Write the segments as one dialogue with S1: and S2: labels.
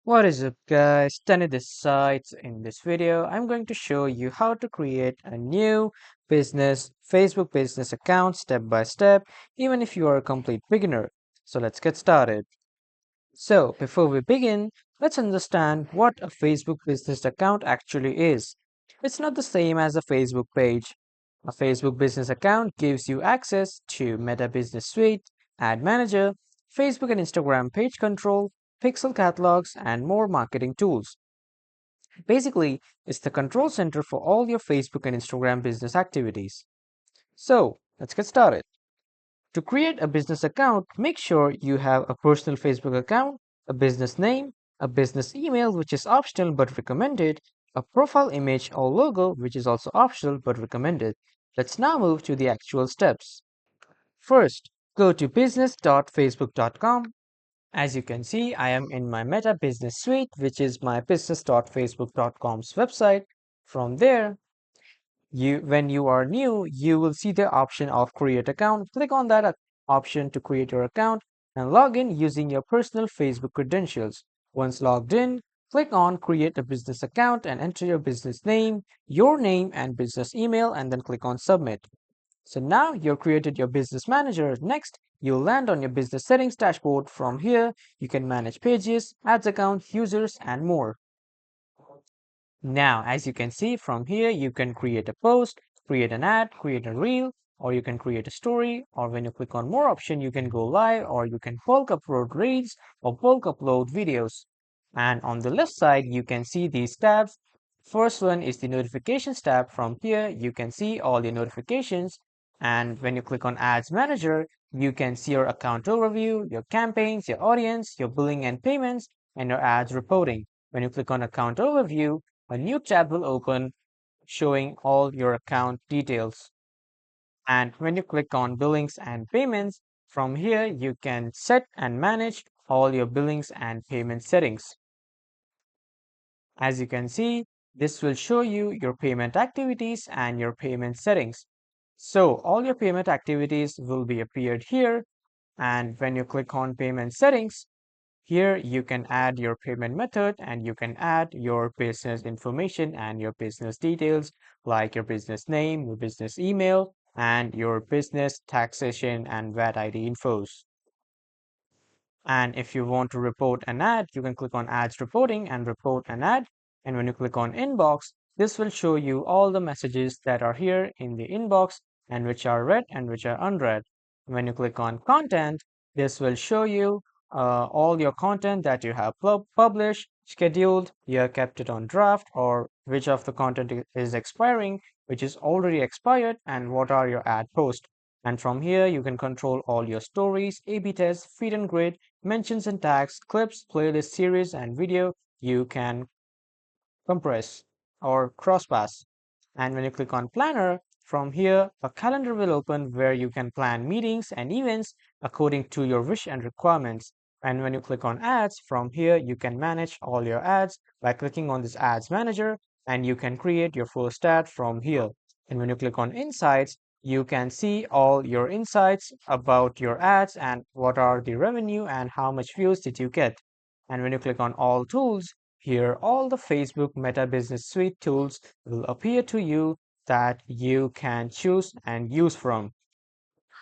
S1: What is up guys, Tani this side. In this video, I'm going to show you how to create a new Facebook business account step by step, even if you are a complete beginner. So let's get started. So before we begin, let's understand what a Facebook business account actually is. It's not the same as a Facebook page. A Facebook business account gives you access to Meta Business Suite, Ad Manager, Facebook and Instagram page control, pixel catalogs, and more marketing tools. Basically, it's the control center for all your Facebook and Instagram business activities. So let's get started. To create a business account, make sure you have a personal Facebook account, a business name, a business email, which is optional but recommended, a profile image or logo, which is also optional but recommended. Let's now move to the actual steps. First, go to business.facebook.com. As you can see, I am in my Meta Business Suite, which is my business.facebook.com's website. From there, when you are new, you will see the option of create account. Click on that option to create your account and log in using your personal Facebook credentials. Once logged in, click on create a business account and enter your business name, your name and business email, and then click on submit. So now you've created your business manager. Next, you'll land on your business settings dashboard. From here, you can manage pages, ads account, users, and more. Now, as you can see from here, you can create a post, create an ad, create a reel, or you can create a story, or when you click on more option, you can go live, or you can bulk upload reels or bulk upload videos. And on the left side, you can see these tabs. First one is the notifications tab. From here, you can see all your notifications. And when you click on ads manager, you can see your account overview, your campaigns, your audience, your billing and payments, and your ads reporting. When you click on account overview, a new tab will open showing all your account details. And when you click on billings and payments, from here you can set and manage all your billings and payment settings. As you can see, this will show you your payment activities and your payment settings. So all your payment activities will be appeared here. And when you click on payment settings, here you can add your payment method and you can add your business information and your business details like your business name, your business email, and your business taxation and VAT ID infos. And if you want to report an ad, you can click on ads reporting and report an ad. And when you click on inbox, this will show you all the messages that are here in the inbox and which are read and which are unread. When you click on content, this will show you all your content that you have published, scheduled, you have kept it on draft, or which of the content is expiring, which is already expired, and what are your ad posts. And from here, you can control all your stories, A/B tests, feed and grid, mentions and tags, clips, playlist series, and video. You can compress or crosspass. And when you click on planner, from here, a calendar will open where you can plan meetings and events according to your wish and requirements. And when you click on ads, from here, you can manage all your ads by clicking on this ads manager, and you can create your first ad from here. And when you click on insights, you can see all your insights about your ads and what are the revenue and how much views did you get. And when you click on all tools, here all the Facebook Meta Business Suite tools will appear to you that you can choose and use from.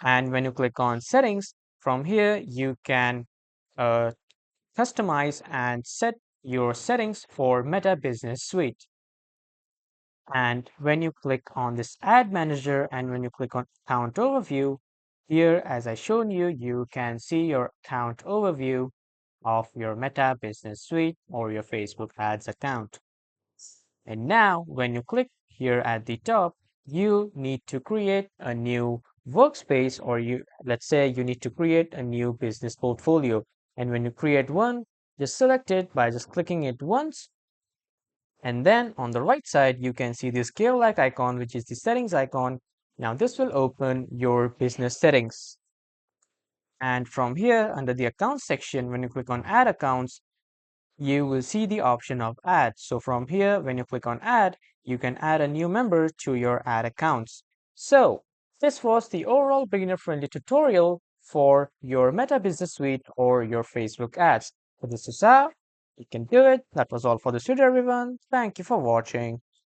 S1: And when you click on settings, from here you can uh, customize and set your settings for Meta Business Suite. And when you click on this ad manager and when you click on account overview, here as I shown you, you can see your account overview of your Meta Business Suite or your Facebook ads account. And now when you click here at the top, you need to create a new workspace, or let's say you need to create a new business portfolio. And when you create one, just select it by just clicking it once. And then on the right side, you can see this gear-like icon, which is the settings icon. Now this will open your business settings. And from here under the accounts section, when you click on add accounts, you will see the option of add. So from here, when you click on add, you can add a new member to your ad accounts. So this was the overall beginner-friendly tutorial for your Meta Business Suite or your Facebook ads. So this is how You can do it. That was all for this video, everyone. Thank you for watching.